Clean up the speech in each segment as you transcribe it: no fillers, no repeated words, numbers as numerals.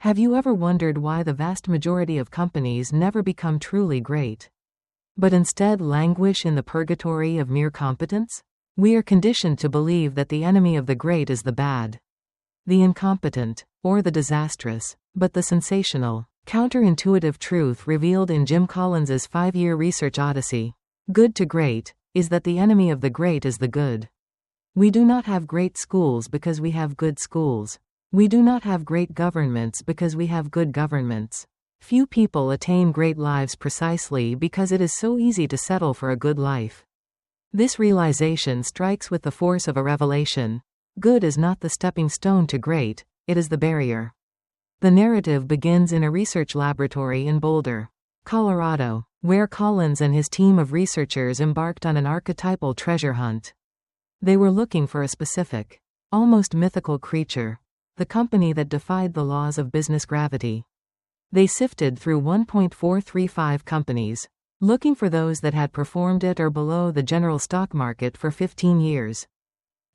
Have you ever wondered why the vast majority of companies never become truly great, but instead languish in the purgatory of mere competence? We are conditioned to believe that the enemy of the great is the bad, the incompetent, or the disastrous, but the sensational, counterintuitive truth revealed in Jim Collins's 5-year research odyssey, Good to Great, is that the enemy of the great is the good. We do not have great schools because we have good schools. We do not have great governments because we have good governments. Few people attain great lives precisely because it is so easy to settle for a good life. This realization strikes with the force of a revelation. Good is not the stepping stone to great, it is the barrier. The narrative begins in a research laboratory in Boulder, Colorado, where Collins and his team of researchers embarked on an archetypal treasure hunt. They were looking for a specific, almost mythical creature, the company that defied the laws of business gravity. They sifted through 1.435 companies, looking for those that had performed at or below the general stock market for 15 years.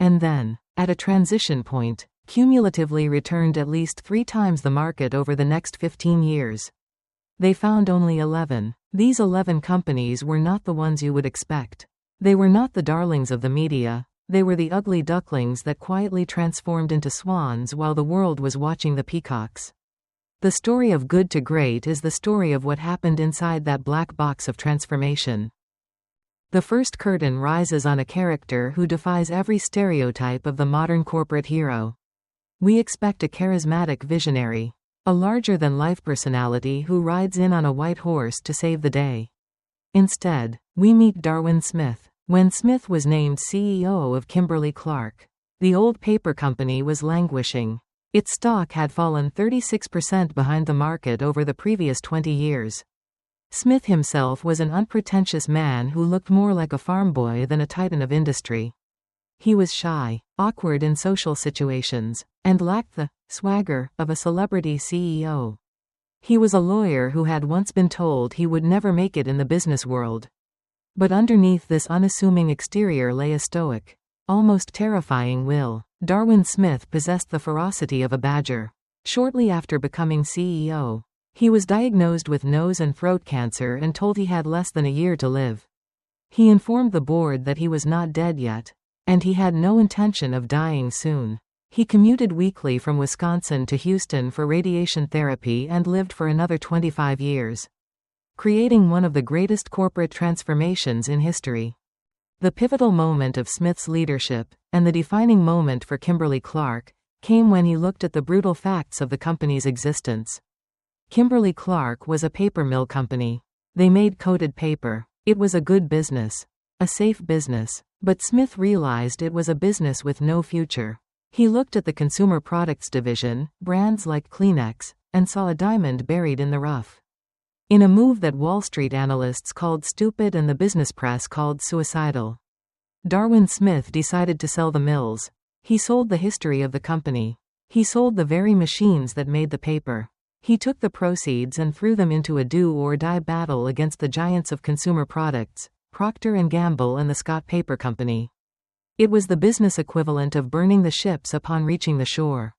And then, at a transition point, cumulatively returned at least 3 times the market over the next 15 years. They found only 11. These 11 companies were not the ones you would expect. They were not the darlings of the media. They were the ugly ducklings that quietly transformed into swans while the world was watching the peacocks. The story of Good to Great is the story of what happened inside that black box of transformation. The first curtain rises on a character who defies every stereotype of the modern corporate hero. We expect a charismatic visionary, a larger-than-life personality who rides in on a white horse to save the day. Instead, we meet Darwin Smith. When Smith was named CEO of Kimberly-Clark, the old paper company was languishing. Its stock had fallen 36% behind the market over the previous 20 years. Smith himself was an unpretentious man who looked more like a farm boy than a titan of industry. He was shy, awkward in social situations, and lacked the swagger of a celebrity CEO. He was a lawyer who had once been told he would never make it in the business world. But underneath this unassuming exterior lay a stoic, almost terrifying will. Darwin Smith possessed the ferocity of a badger. Shortly after becoming CEO, he was diagnosed with nose and throat cancer and told he had less than a year to live. He informed the board that he was not dead yet, and he had no intention of dying soon. He commuted weekly from Wisconsin to Houston for radiation therapy and lived for another 25 years. Creating one of the greatest corporate transformations in history. The pivotal moment of Smith's leadership, and the defining moment for Kimberly-Clark, came when he looked at the brutal facts of the company's existence. Kimberly-Clark was a paper mill company. They made coated paper. It was a good business, a safe business, but Smith realized it was a business with no future. He looked at the consumer products division, brands like Kleenex, and saw a diamond buried in the rough. In a move that Wall Street analysts called stupid and the business press called suicidal, Darwin Smith decided to sell the mills. He sold the history of the company. He sold the very machines that made the paper. He took the proceeds and threw them into a do-or-die battle against the giants of consumer products, Procter & Gamble and the Scott Paper Company. It was the business equivalent of burning the ships upon reaching the shore.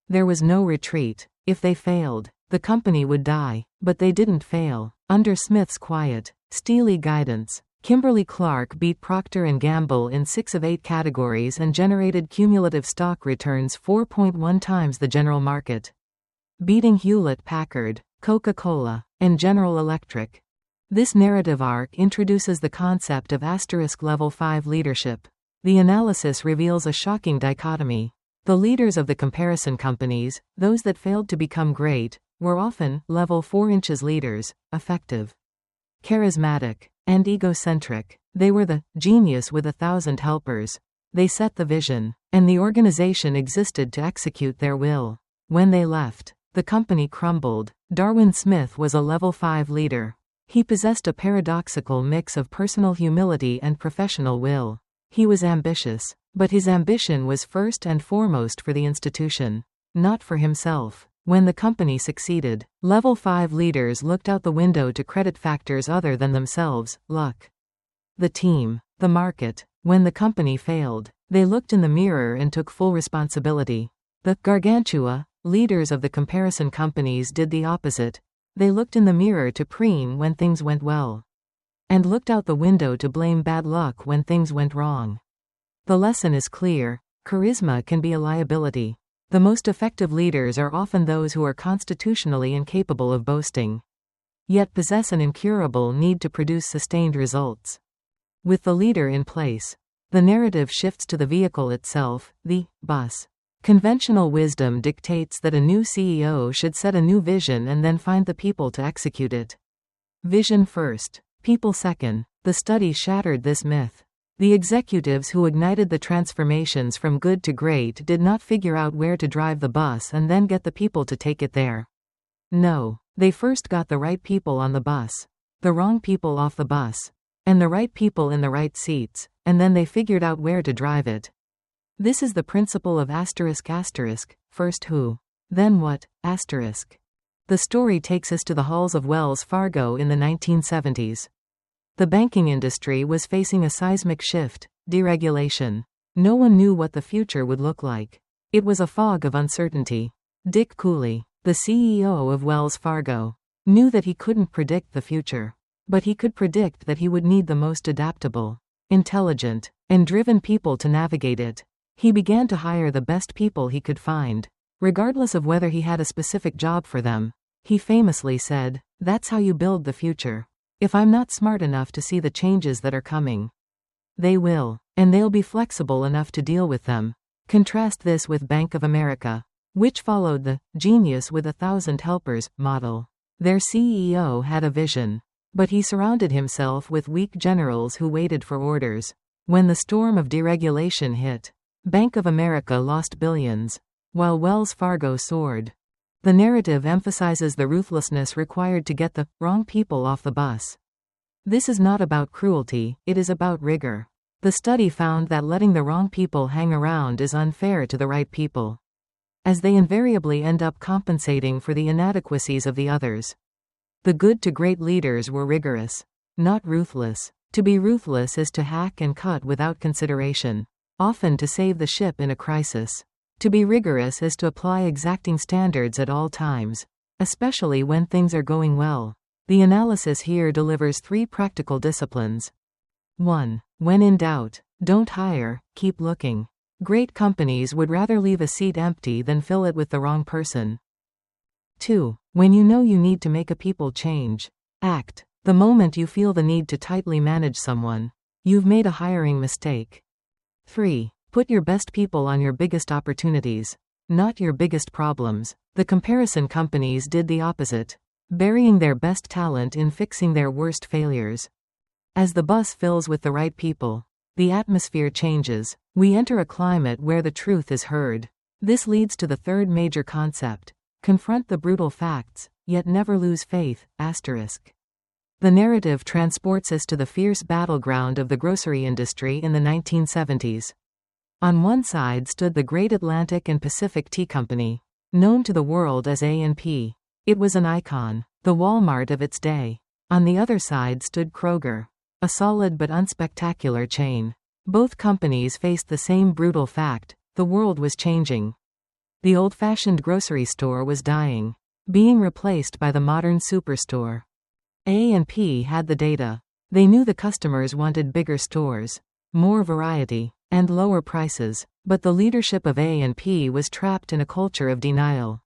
There was no retreat. If they failed, the company would die, but they didn't fail. Under Smith's quiet, steely guidance, Kimberly-Clark beat Procter & Gamble in 6 of 8 categories and generated cumulative stock returns 4.1 times the general market, beating Hewlett-Packard, Coca-Cola, and General Electric. This narrative arc introduces the concept of level 5 leadership. The analysis reveals a shocking dichotomy. The leaders of the comparison companies, those that failed to become great, were often level 4 leaders, effective, charismatic, and egocentric. They were the genius with 1,000 helpers. They set the vision, and the organization existed to execute their will. When they left, the company crumbled. Darwin Smith was a level 5 leader. He possessed a paradoxical mix of personal humility and professional will. He was ambitious, but his ambition was first and foremost for the institution, not for himself. When the company succeeded, level 5 leaders looked out the window to credit factors other than themselves, luck, the team, the market. When the company failed, they looked in the mirror and took full responsibility. The gargantua Leaders of the comparison companies did the opposite. They looked in the mirror to preen when things went well, and looked out the window to blame bad luck when things went wrong. The lesson is clear. Charisma can be a liability. The most effective leaders are often those who are constitutionally incapable of boasting, yet possess an incurable need to produce sustained results. With the leader in place, the narrative shifts to the vehicle itself, the bus. Conventional wisdom dictates that a new CEO should set a new vision and then find the people to execute it. Vision first, people second. The study shattered this myth. The executives who ignited the transformations from good to great did not figure out where to drive the bus and then get the people to take it there. No, they first got the right people on the bus, the wrong people off the bus, and the right people in the right seats, and then they figured out where to drive it. This is the principle of ***, first who, then what, ***. The story takes us to the halls of Wells Fargo in the 1970s. The banking industry was facing a seismic shift, deregulation. No one knew what the future would look like. It was a fog of uncertainty. Dick Cooley, the CEO of Wells Fargo, knew that he couldn't predict the future, but he could predict that he would need the most adaptable, intelligent, and driven people to navigate it. He began to hire the best people he could find, regardless of whether he had a specific job for them. He famously said, "That's how you build the future. If I'm not smart enough to see the changes that are coming, they will, and they'll be flexible enough to deal with them." Contrast this with Bank of America, which followed the "genius with 1,000 helpers" model. Their CEO had a vision, but he surrounded himself with weak generals who waited for orders. When the storm of deregulation hit, Bank of America lost billions, while Wells Fargo soared. The narrative emphasizes the ruthlessness required to get the wrong people off the bus. This is not about cruelty, it is about rigor. The study found that letting the wrong people hang around is unfair to the right people, as they invariably end up compensating for the inadequacies of the others. The good to great leaders were rigorous, not ruthless. To be ruthless is to hack and cut without consideration, often to save the ship in a crisis. To be rigorous is to apply exacting standards at all times, especially when things are going well. The analysis here delivers 3 practical disciplines. 1. When in doubt, don't hire, keep looking. Great companies would rather leave a seat empty than fill it with the wrong person. 2. When you know you need to make a people change, act. The moment you feel the need to tightly manage someone, you've made a hiring mistake. 3. Put your best people on your biggest opportunities, not your biggest problems. The comparison companies did the opposite, burying their best talent in fixing their worst failures. As the bus fills with the right people, the atmosphere changes. We enter a climate where the truth is heard. This leads to the third major concept: confront the brutal facts, yet never lose faith. The narrative transports us to the fierce battleground of the grocery industry in the 1970s. On one side stood the Great Atlantic and Pacific Tea Company, known to the world as A&P. It was an icon, the Walmart of its day. On the other side stood Kroger, a solid but unspectacular chain. Both companies faced the same brutal fact: the world was changing. The old-fashioned grocery store was dying, being replaced by the modern superstore. A&P had the data. They knew the customers wanted bigger stores, more variety, and lower prices, but the leadership of A&P was trapped in a culture of denial.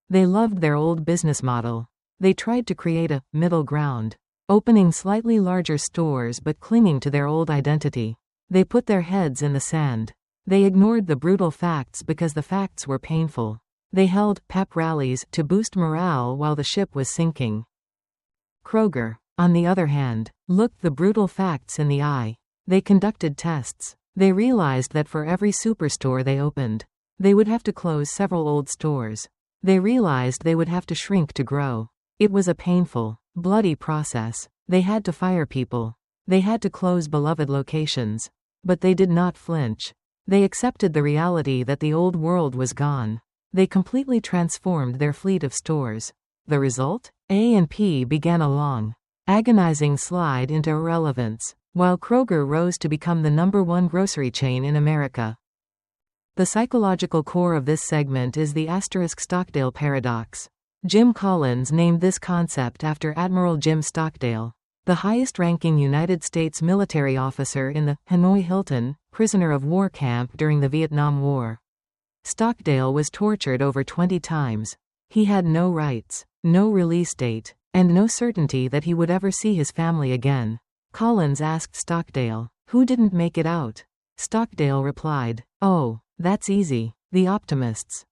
They loved their old business model. They tried to create a middle ground, opening slightly larger stores but clinging to their old identity. They put their heads in the sand. They ignored the brutal facts because the facts were painful. They held pep rallies to boost morale while the ship was sinking. Kroger, on the other hand, looked the brutal facts in the eye. They conducted tests. They realized that for every superstore they opened, they would have to close several old stores. They realized they would have to shrink to grow. It was a painful, bloody process. They had to fire people. They had to close beloved locations. But they did not flinch. They accepted the reality that the old world was gone. They completely transformed their fleet of stores. The result? A&P began a long, agonizing slide into irrelevance, while Kroger rose to become the #1 grocery chain in America. The psychological core of this segment is the *Stockdale paradox. Jim Collins named this concept after Admiral Jim Stockdale, the highest-ranking United States military officer in the Hanoi Hilton prisoner of war camp during the Vietnam War. Stockdale was tortured over 20 times. He had no rights, no release date, and no certainty that he would ever see his family again. Collins asked Stockdale, "Who didn't make it out?" Stockdale replied, "Oh, that's easy, the optimists."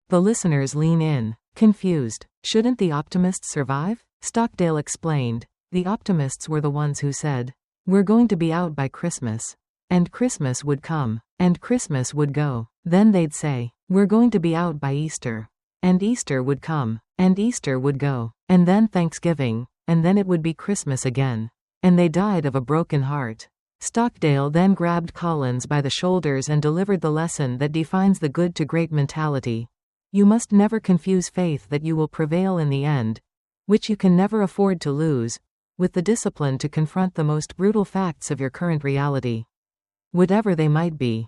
The listeners lean in, confused. Shouldn't the optimists survive? Stockdale explained, the optimists were the ones who said, "We're going to be out by Christmas." And Christmas would come, and Christmas would go. Then they'd say, "We're going to be out by Easter." And Easter would come, and Easter would go, and then Thanksgiving, and then it would be Christmas again. And they died of a broken heart. Stockdale then grabbed Collins by the shoulders and delivered the lesson that defines the good to great mentality. You must never confuse faith that you will prevail in the end, which you can never afford to lose, with the discipline to confront the most brutal facts of your current reality, whatever they might be.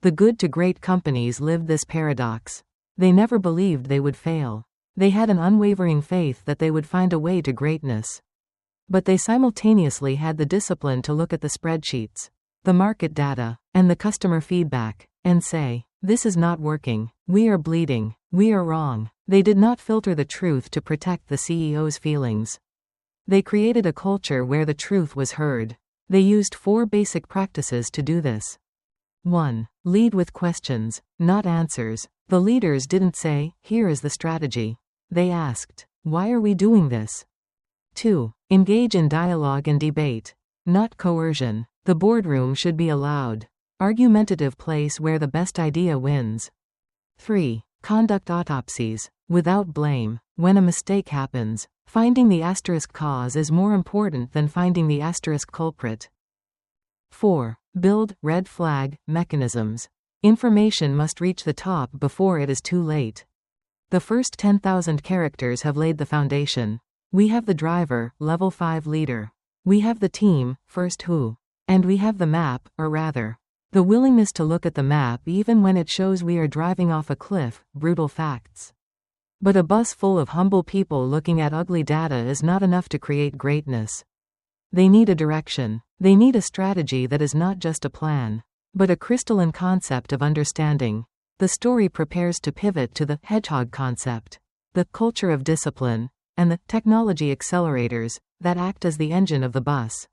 The good to great companies lived this paradox. They never believed they would fail. They had an unwavering faith that they would find a way to greatness. But they simultaneously had the discipline to look at the spreadsheets, the market data, and the customer feedback, and say, "This is not working. We are bleeding. We are wrong." They did not filter the truth to protect the CEO's feelings. They created a culture where the truth was heard. They used 4 basic practices to do this. 1. Lead with questions, not answers. The leaders didn't say, "Here is the strategy." They asked, "Why are we doing this?" 2. Engage in dialogue and debate, not coercion. The boardroom should be a loud, argumentative place where the best idea wins. 3. Conduct autopsies, without blame. When a mistake happens, finding the cause is more important than finding the culprit. 4. Build red flag mechanisms. Information must reach the top before it is too late. The first 10,000 characters have laid the foundation. We have the driver, level 5 leader. We have the team, first who. And we have the map, or rather, the willingness to look at the map even when it shows we are driving off a cliff, brutal facts. But a bus full of humble people looking at ugly data is not enough to create greatness. They need a direction. They need a strategy that is not just a plan, but a crystalline concept of understanding. The story prepares to pivot to the hedgehog concept, the culture of discipline, and the technology accelerators that act as the engine of the bus.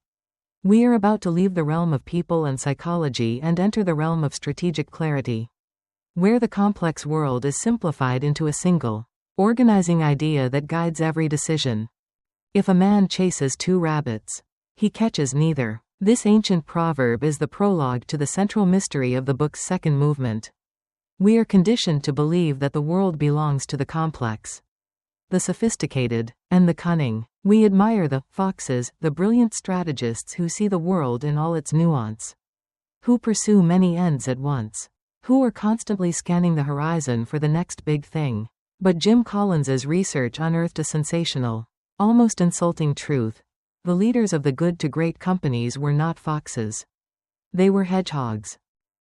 We are about to leave the realm of people and psychology and enter the realm of strategic clarity, where the complex world is simplified into a single, organizing idea that guides every decision. If a man chases 2 rabbits, he catches neither. This ancient proverb is the prologue to the central mystery of the book's second movement. We are conditioned to believe that the world belongs to the complex, the sophisticated, and the cunning. We admire the foxes, the brilliant strategists who see the world in all its nuance, who pursue many ends at once, who are constantly scanning the horizon for the next big thing. But Jim Collins's research unearthed a sensational, almost insulting truth. The leaders of the good to great companies were not foxes. They were hedgehogs.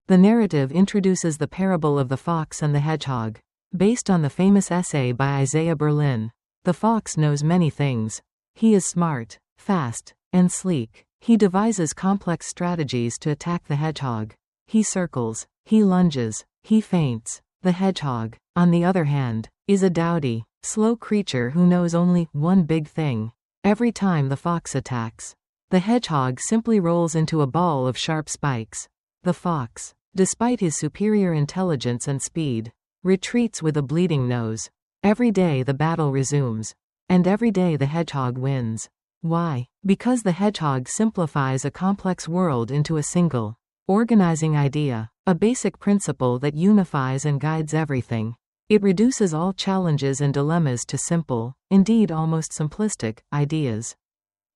The narrative introduces the parable of the fox and the hedgehog, based on the famous essay by Isaiah Berlin. The fox knows many things. He is smart, fast, and sleek. He devises complex strategies to attack the hedgehog. He circles, he lunges, he feints. The hedgehog, on the other hand, is a dowdy, slow creature who knows only one big thing. Every time the fox attacks, the hedgehog simply rolls into a ball of sharp spikes. The fox, despite his superior intelligence and speed, retreats with a bleeding nose. Every day the battle resumes. And every day the hedgehog wins. Why? Because the hedgehog simplifies a complex world into a single, organizing idea, a basic principle that unifies and guides everything. It reduces all challenges and dilemmas to simple, indeed almost simplistic, ideas.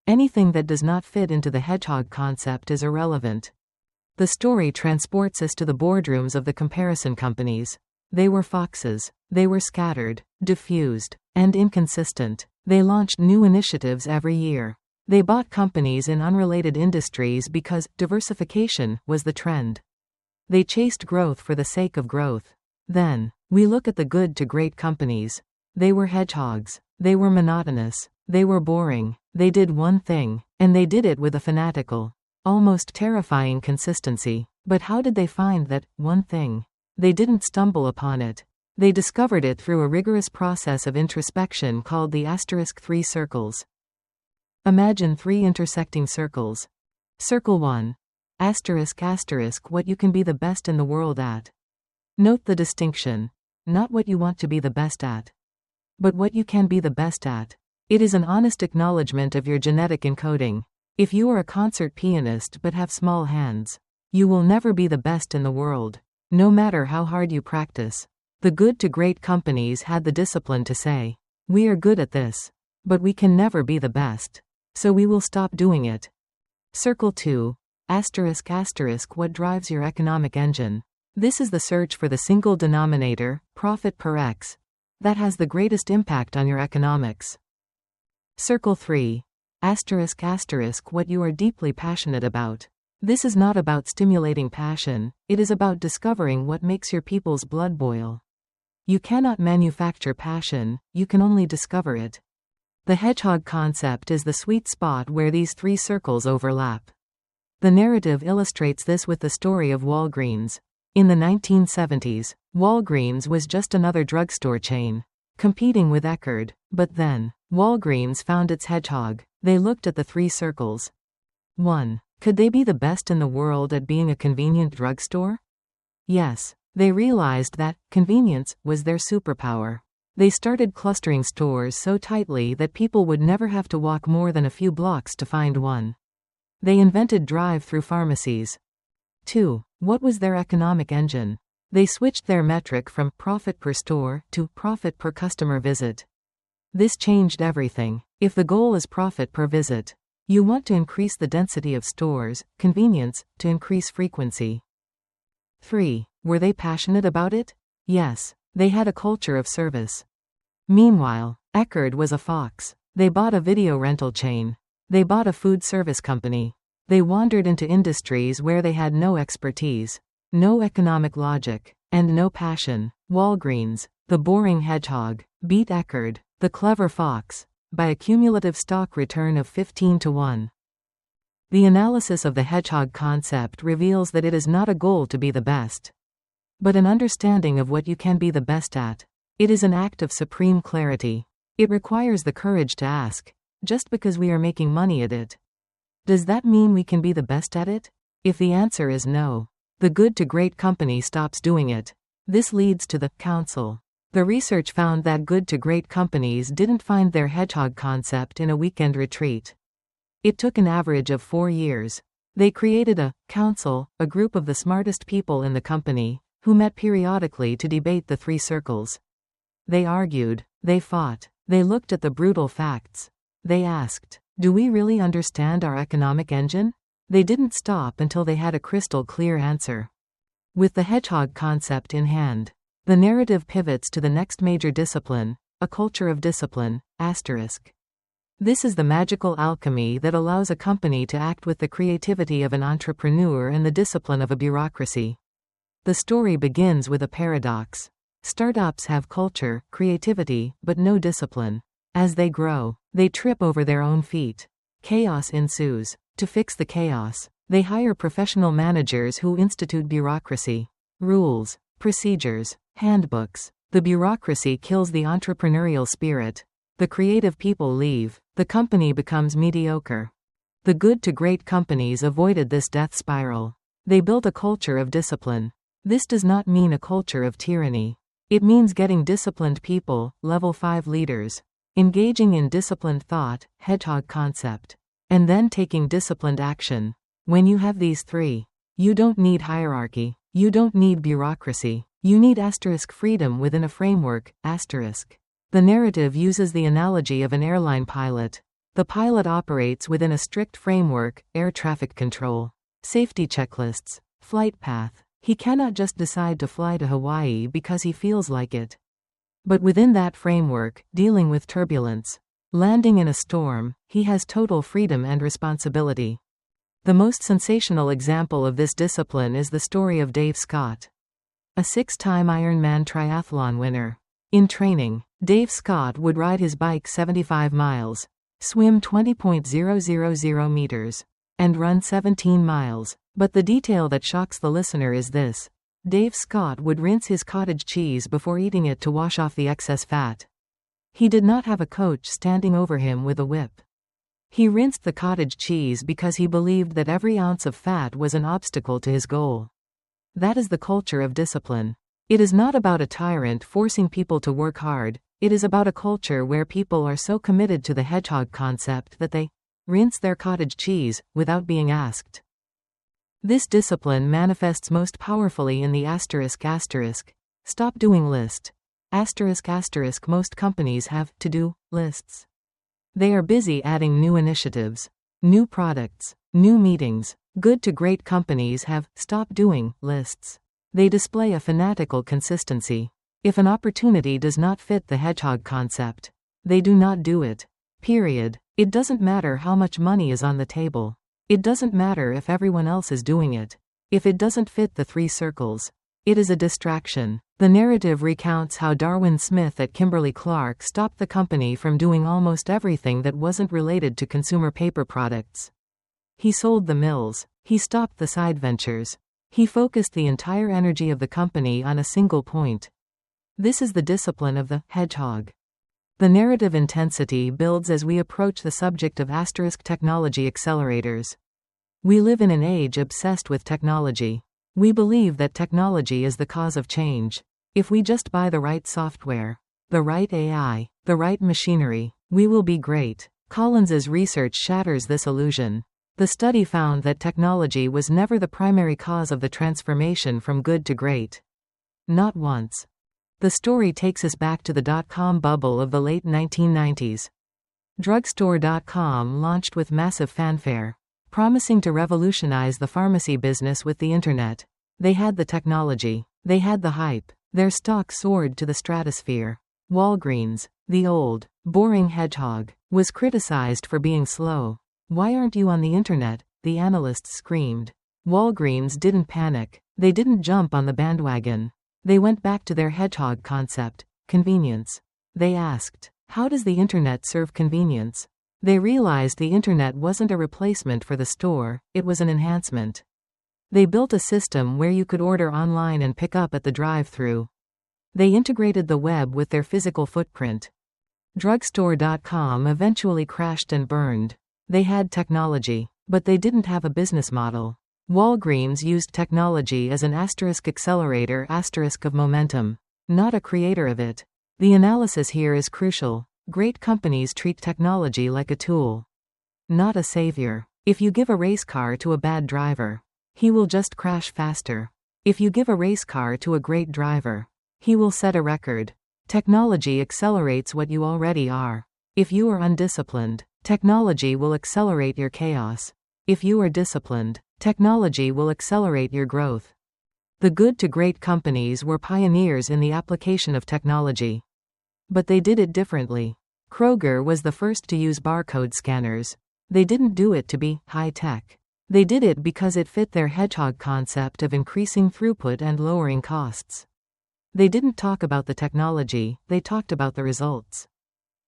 Anything that does not fit into the hedgehog concept is irrelevant. The story transports us to the boardrooms of the comparison companies. They were foxes. They were scattered, diffused, and inconsistent. They launched new initiatives every year. They bought companies in unrelated industries because diversification was the trend. They chased growth for the sake of growth. Then, we look at the good to great companies. They were hedgehogs. They were monotonous. They were boring. They did one thing, and they did it with a fanatical, almost terrifying consistency. But how did they find that one thing? They didn't stumble upon it. They discovered it through a rigorous process of introspection called the *3 circles. Imagine 3 intersecting circles. Circle 1. ***, what you can be the best in the world at. Note the distinction. Not what you want to be the best at, but what you can be the best at. It is an honest acknowledgement of your genetic encoding. If you are a concert pianist but have small hands, you will never be the best in the world, no matter how hard you practice. The good to great companies had the discipline to say, we are good at this, but we can never be the best, so we will stop doing it. Circle 2. ***, what drives your economic engine. This is the search for the single denominator, profit per X, that has the greatest impact on your economics. Circle 3. ***, what you are deeply passionate about. This is not about stimulating passion, it is about discovering what makes your people's blood boil. You cannot manufacture passion, you can only discover it. The hedgehog concept is the sweet spot where these 3 circles overlap. The narrative illustrates this with the story of Walgreens. In the 1970s, Walgreens was just another drugstore chain, competing with Eckerd, but then, Walgreens found its hedgehog. They looked at the 3 circles. 1. Could they be the best in the world at being a convenient drugstore? Yes. They realized that convenience was their superpower. They started clustering stores so tightly that people would never have to walk more than a few blocks to find one. They invented drive-through pharmacies. 2. What was their economic engine? They switched their metric from profit per store to profit per customer visit. This changed everything. If the goal is profit per visit, you want to increase the density of stores, convenience, to increase frequency. 3. Were they passionate about it? Yes. They had a culture of service. Meanwhile, Eckerd was a fox. They bought a video rental chain. They bought a food service company. They wandered into industries where they had no expertise, no economic logic, and no passion. Walgreens, the boring hedgehog, beat Eckerd, the clever fox, by a cumulative stock return of 15-1. The analysis of the hedgehog concept reveals that it is not a goal to be the best, but an understanding of what you can be the best at. It is an act of supreme clarity. It requires the courage to ask, just because we are making money at it, does that mean we can be the best at it? If the answer is no, the good to great company stops doing it. This leads to the council. The research found that good to great companies didn't find their hedgehog concept in a weekend retreat. It took an average of 4 years. They created a council, a group of the smartest people in the company, who met periodically to debate the 3 circles. They argued, they fought, they looked at the brutal facts. They asked, do we really understand our economic engine? They didn't stop until they had a crystal clear answer. With the hedgehog concept in hand, the narrative pivots to the next major discipline, a culture of discipline, ***. This is the magical alchemy that allows a company to act with the creativity of an entrepreneur and the discipline of a bureaucracy. The story begins with a paradox. Startups have culture, creativity, but no discipline. As they grow, they trip over their own feet. Chaos ensues. To fix the chaos, they hire professional managers who institute bureaucracy, rules, procedures, handbooks. The bureaucracy kills the entrepreneurial spirit. The creative people leave. The company becomes mediocre. The good to great companies avoided this death spiral. They built a culture of discipline. This does not mean a culture of tyranny. It means getting disciplined people, level 5 leaders, engaging in disciplined thought, hedgehog concept, and then taking disciplined action. When you have these 3, you don't need hierarchy. You don't need bureaucracy. You need freedom within a framework, The narrative uses the analogy of an airline pilot. The pilot operates within a strict framework, air traffic control, safety checklists, flight path. He cannot just decide to fly to Hawaii because he feels like it. But within that framework, dealing with turbulence, landing in a storm, he has total freedom and responsibility. The most sensational example of this discipline is the story of Dave Scott, a 6-time Ironman triathlon winner. In training, Dave Scott would ride his bike 75 miles, swim 20.000 meters, and run 17 miles. But the detail that shocks the listener is this. Dave Scott would rinse his cottage cheese before eating it to wash off the excess fat. He did not have a coach standing over him with a whip. He rinsed the cottage cheese because he believed that every ounce of fat was an obstacle to his goal. That is the culture of discipline. It is not about a tyrant forcing people to work hard. It is about a culture where people are so committed to the hedgehog concept that they rinse their cottage cheese without being asked. This discipline manifests most powerfully in the stop doing list. Most companies have to-do lists. They are busy adding new initiatives, new products, new meetings. Good to great companies have stop doing lists. They display a fanatical consistency. If an opportunity does not fit the hedgehog concept, they do not do it. Period. It doesn't matter how much money is on the table. It doesn't matter if everyone else is doing it. If it doesn't fit the 3 circles, it is a distraction. The narrative recounts how Darwin Smith at Kimberly-Clark stopped the company from doing almost everything that wasn't related to consumer paper products. He sold the mills. He stopped the side ventures. He focused the entire energy of the company on a single point. This is the discipline of the hedgehog. The narrative intensity builds as we approach the subject of technology accelerators. We live in an age obsessed with technology. We believe that technology is the cause of change. If we just buy the right software, the right AI, the right machinery, we will be great. Collins's research shatters this illusion. The study found that technology was never the primary cause of the transformation from good to great. Not once. The story takes us back to the dot-com bubble of the late 1990s. Drugstore.com launched with massive fanfare, promising to revolutionize the pharmacy business with the internet. They had the technology. They had the hype. Their stock soared to the stratosphere. Walgreens, the old, boring hedgehog, was criticized for being slow. Why aren't you on the internet? The analysts screamed. Walgreens didn't panic. They didn't jump on the bandwagon. They went back to their hedgehog concept, convenience. They asked, how does the internet serve convenience? They realized the internet wasn't a replacement for the store, it was an enhancement. They built a system where you could order online and pick up at the drive-thru. They integrated the web with their physical footprint. Drugstore.com eventually crashed and burned. They had technology, but they didn't have a business model. Walgreens used technology as an accelerator of momentum, not a creator of it. The analysis here is crucial. Great companies treat technology like a tool, not a savior. If you give a race car to a bad driver, he will just crash faster. If you give a race car to a great driver, he will set a record. Technology accelerates what you already are. If you are undisciplined, technology will accelerate your chaos. If you are disciplined, technology will accelerate your growth. The good to great companies were pioneers in the application of technology. But they did it differently. Kroger was the first to use barcode scanners. They didn't do it to be high-tech. They did it because it fit their hedgehog concept of increasing throughput and lowering costs. They didn't talk about the technology, they talked about the results.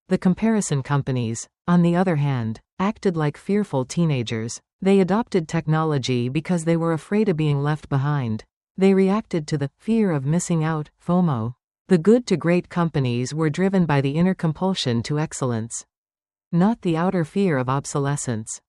The comparison companies, on the other hand, acted like fearful teenagers. They adopted technology because they were afraid of being left behind. They reacted to the fear of missing out, FOMO. The good to great companies were driven by the inner compulsion to excellence, not the outer fear of obsolescence.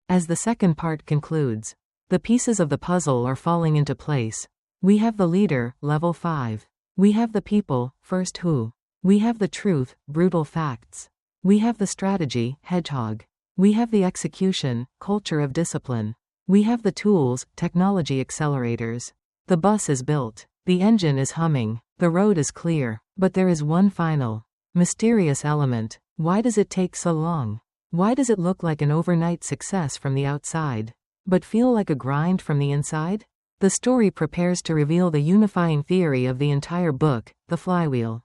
As the second part concludes, the pieces of the puzzle are falling into place. We have the leader, level 5. We have the people, first who. We have the truth, brutal facts. We have the strategy, hedgehog. We have the execution, culture of discipline. We have the tools, technology accelerators. The bus is built. The engine is humming. The road is clear. But there is one final, mysterious element. Why does it take so long? Why does it look like an overnight success from the outside, but feel like a grind from the inside? The story prepares to reveal the unifying theory of the entire book, the flywheel.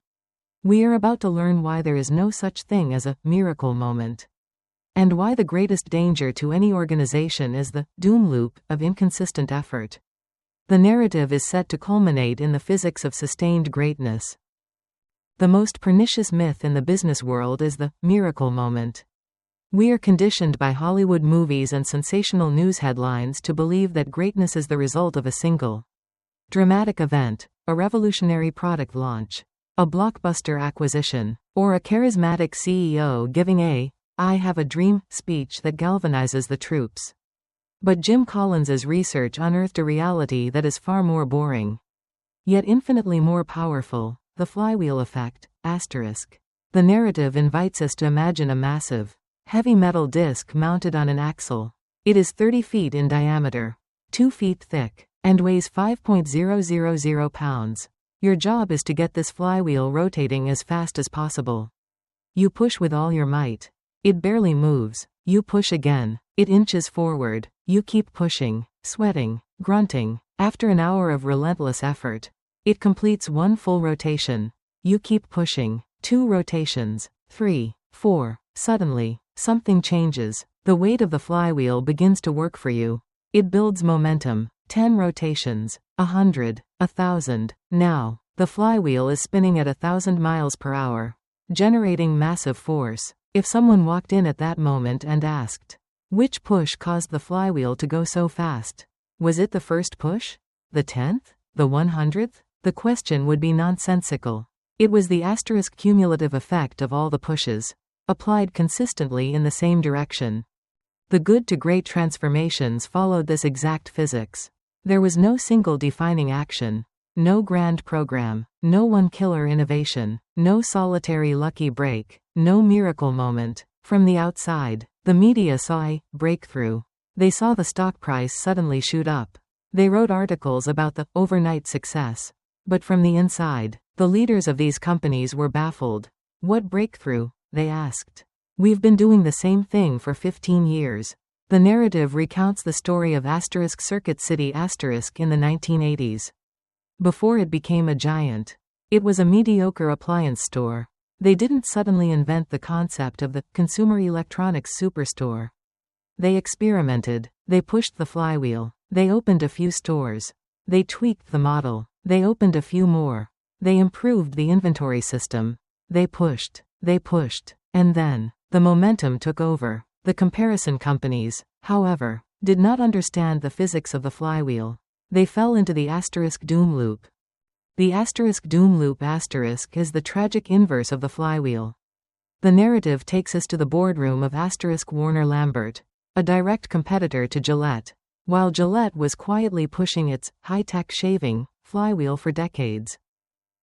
We are about to learn why there is no such thing as a miracle moment. and why the greatest danger to any organization is the doom loop of inconsistent effort. The narrative is set to culminate in the physics of sustained greatness. The most pernicious myth in the business world is the miracle moment. We are conditioned by Hollywood movies and sensational news headlines to believe that greatness is the result of a single dramatic event, a revolutionary product launch, a blockbuster acquisition, or a charismatic CEO giving a "I have a dream" speech that galvanizes the troops. But Jim Collins's research unearthed a reality that is far more boring, yet infinitely more powerful: the flywheel effect. The narrative invites us to imagine a massive, heavy metal disc mounted on an axle. It is 30 feet in diameter, 2 feet thick, and weighs 5.000 pounds. Your job is to get this flywheel rotating as fast as possible. You push with all your might. It barely moves. You push again. It inches forward. You keep pushing, sweating, grunting. After an hour of relentless effort, it completes 1 full rotation. You keep pushing. 2 rotations. 3, 4. Suddenly, something changes. The weight of the flywheel begins to work for you. It builds momentum. 10 rotations. 100. 1,000. Now, the flywheel is spinning at 1,000 miles per hour, generating massive force. If someone walked in at that moment and asked, which push caused the flywheel to go so fast? Was it the first push? The 10th? The 100th? The question would be nonsensical. It was the cumulative effect of all the pushes, applied consistently in the same direction. The good to great transformations followed this exact physics. There was no single defining action, no grand program, no one killer innovation, no solitary lucky break, no miracle moment. From the outside, the media saw a breakthrough. They saw the stock price suddenly shoot up. They wrote articles about the overnight success. But from the inside, the leaders of these companies were baffled. What breakthrough? They asked. We've been doing the same thing for 15 years. The narrative recounts the story of Circuit City in the 1980s. Before it became a giant, it was a mediocre appliance store. They didn't suddenly invent the concept of the consumer electronics superstore. They experimented. They pushed the flywheel. They opened a few stores. They tweaked the model. They opened a few more. They improved the inventory system. They pushed. And then, the momentum took over. The comparison companies, however, did not understand the physics of the flywheel. They fell into the doom loop. The doom loop is the tragic inverse of the flywheel. The narrative takes us to the boardroom of Warner Lambert, a direct competitor to Gillette. While Gillette was quietly pushing its high-tech shaving flywheel for decades,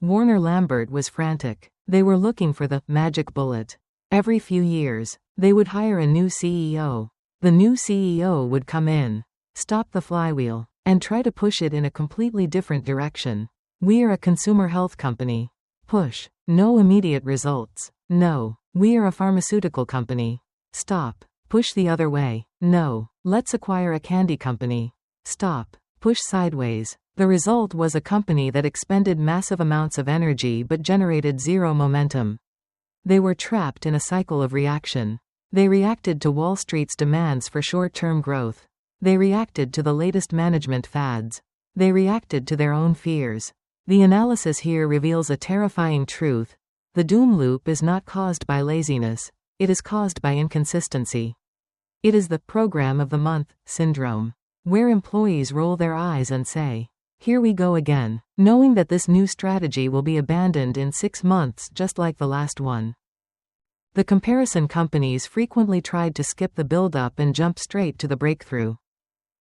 Warner Lambert was frantic. They were looking for the magic bullet. Every few years, they would hire a new CEO. The new CEO would come in, stop the flywheel, and try to push it in a completely different direction. We are a consumer health company. Push. No immediate results. No. We are a pharmaceutical company. Stop. Push the other way. No. Let's acquire a candy company. Stop. Push sideways. The result was a company that expended massive amounts of energy but generated zero momentum. They were trapped in a cycle of reaction. They reacted to Wall Street's demands for short-term growth. They reacted to the latest management fads. They reacted to their own fears. The analysis here reveals a terrifying truth. The doom loop is not caused by laziness. It is caused by inconsistency. It is the program of the month syndrome, where employees roll their eyes and say, "Here we go again," knowing that this new strategy will be abandoned in 6 months just like the last one. The comparison companies frequently tried to skip the build-up and jump straight to the breakthrough.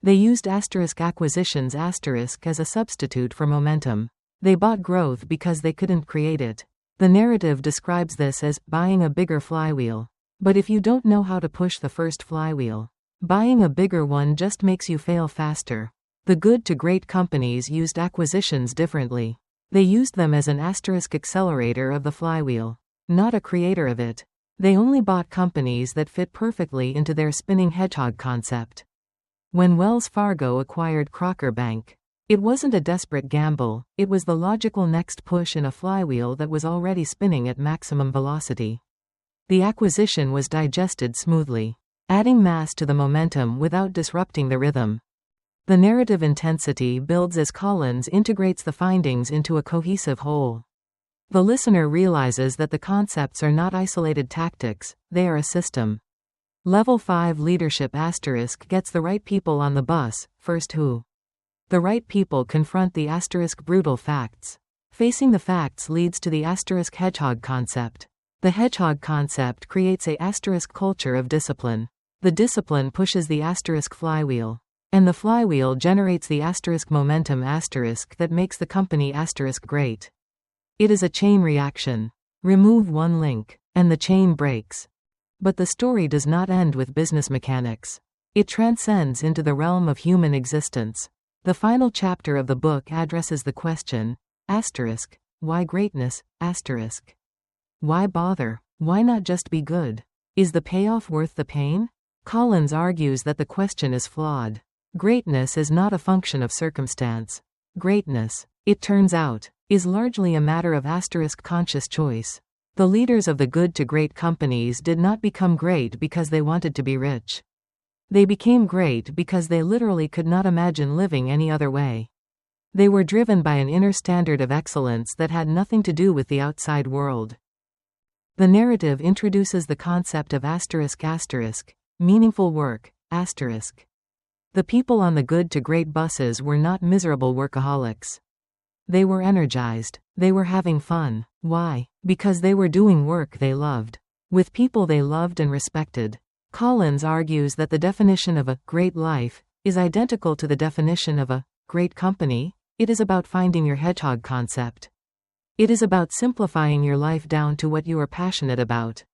They used acquisitions as a substitute for momentum. They bought growth because they couldn't create it. The narrative describes this as buying a bigger flywheel. But if you don't know how to push the first flywheel, buying a bigger one just makes you fail faster. The good to great companies used acquisitions differently. They used them as an accelerator of the flywheel, not a creator of it. They only bought companies that fit perfectly into their spinning hedgehog concept. When Wells Fargo acquired Crocker Bank, it wasn't a desperate gamble, it was the logical next push in a flywheel that was already spinning at maximum velocity. The acquisition was digested smoothly, adding mass to the momentum without disrupting the rhythm. The narrative intensity builds as Collins integrates the findings into a cohesive whole. The listener realizes that the concepts are not isolated tactics, they are a system. Level 5 leadership * gets the right people on the bus. First who? The right people confront the * brutal facts. Facing the facts leads to the * hedgehog concept. The hedgehog concept creates a * culture of discipline. The discipline pushes the * flywheel. And the flywheel generates the * momentum * that makes the company * great. It is a chain reaction. Remove one link, and the chain breaks. But the story does not end with business mechanics. It transcends into the realm of human existence. The final chapter of the book addresses the question, why greatness, why bother? Why not just be good? Is the payoff worth the pain? Collins argues that the question is flawed. Greatness is not a function of circumstance. Greatness, it turns out, is largely a matter of * conscious choice. The leaders of the good to great companies did not become great because they wanted to be rich. They became great because they literally could not imagine living any other way. They were driven by an inner standard of excellence that had nothing to do with the outside world. The narrative introduces the concept of **, meaningful work, **. The people on the good to great buses were not miserable workaholics. They were energized. They were having fun. Why? Because they were doing work they loved, with people they loved and respected. Collins argues that the definition of a great life is identical to the definition of a great company. It is about finding your hedgehog concept. It is about simplifying your life down to what you are passionate about,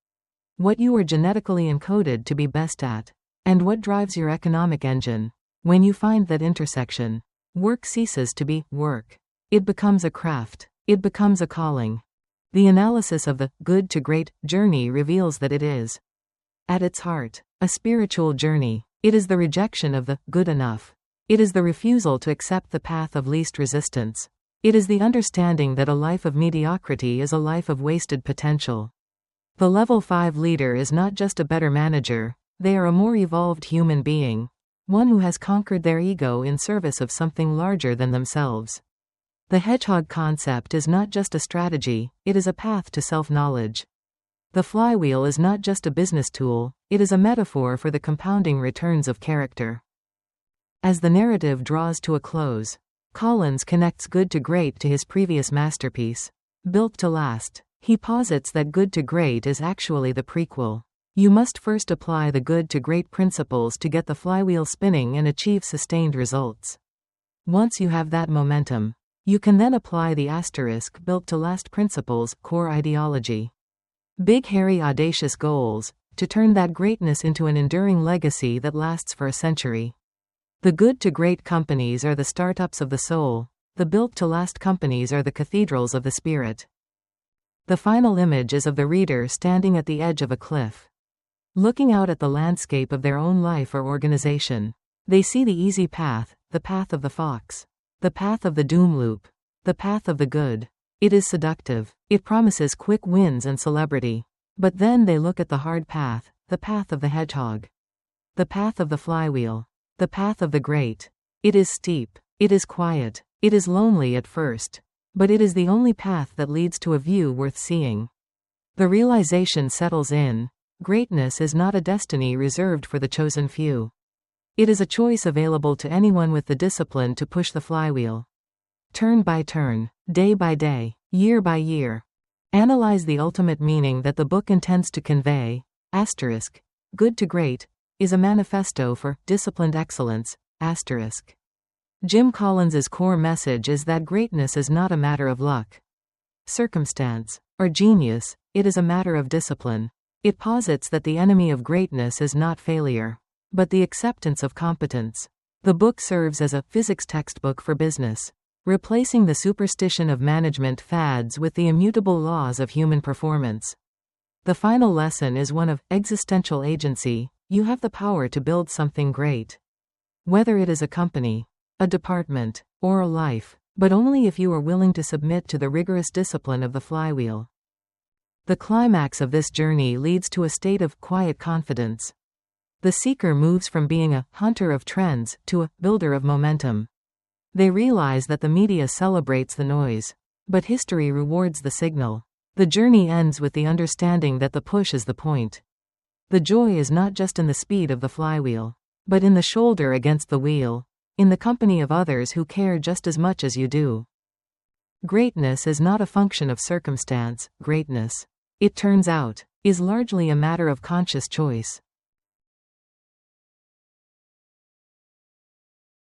what you are genetically encoded to be best at, and what drives your economic engine. When you find that intersection, work ceases to be work. It becomes a craft. It becomes a calling. The analysis of the good to great journey reveals that it is, at its heart, a spiritual journey. It is the rejection of the good enough. It is the refusal to accept the path of least resistance. It is the understanding that a life of mediocrity is a life of wasted potential. The level 5 leader is not just a better manager, they are a more evolved human being, one who has conquered their ego in service of something larger than themselves. The hedgehog concept is not just a strategy, it is a path to self-knowledge. The flywheel is not just a business tool, it is a metaphor for the compounding returns of character. As the narrative draws to a close, Collins connects Good to Great to his previous masterpiece, Built to Last. He posits that Good to Great is actually the prequel. You must first apply the Good to Great principles to get the flywheel spinning and achieve sustained results. Once you have that momentum, you can then apply the * Built to Last principles, core ideology. Big, hairy, audacious goals, to turn that greatness into an enduring legacy that lasts for a century. The good to great companies are the startups of the soul, the built to last companies are the cathedrals of the spirit. The final image is of the reader standing at the edge of a cliff, looking out at the landscape of their own life or organization. They see the easy path, the path of the fox, the path of the doom loop, the path of the good. It is seductive. It promises quick wins and celebrity. But then they look at the hard path, the path of the hedgehog, the path of the flywheel, the path of the great. It is steep. It is quiet. It is lonely at first. But it is the only path that leads to a view worth seeing. The realization settles in. Greatness is not a destiny reserved for the chosen few. It is a choice available to anyone with the discipline to push the flywheel. Turn by turn, day by day, year by year. Analyze the ultimate meaning that the book intends to convey. * Good to Great is a manifesto for disciplined excellence. * Jim Collins's core message is that greatness is not a matter of luck, circumstance, or genius, it is a matter of discipline. It posits that the enemy of greatness is not failure, but the acceptance of competence. The book serves as a physics textbook for business, replacing the superstition of management fads with the immutable laws of human performance. The final lesson is one of existential agency. You have the power to build something great. Whether it is a company, a department, or a life, but only if you are willing to submit to the rigorous discipline of the flywheel. The climax of this journey leads to a state of quiet confidence. The seeker moves from being a hunter of trends to a builder of momentum. They realize that the media celebrates the noise, but history rewards the signal. The journey ends with the understanding that the push is the point. The joy is not just in the speed of the flywheel, but in the shoulder against the wheel, in the company of others who care just as much as you do. Greatness is not a function of circumstance. Greatness, it turns out, is largely a matter of conscious choice.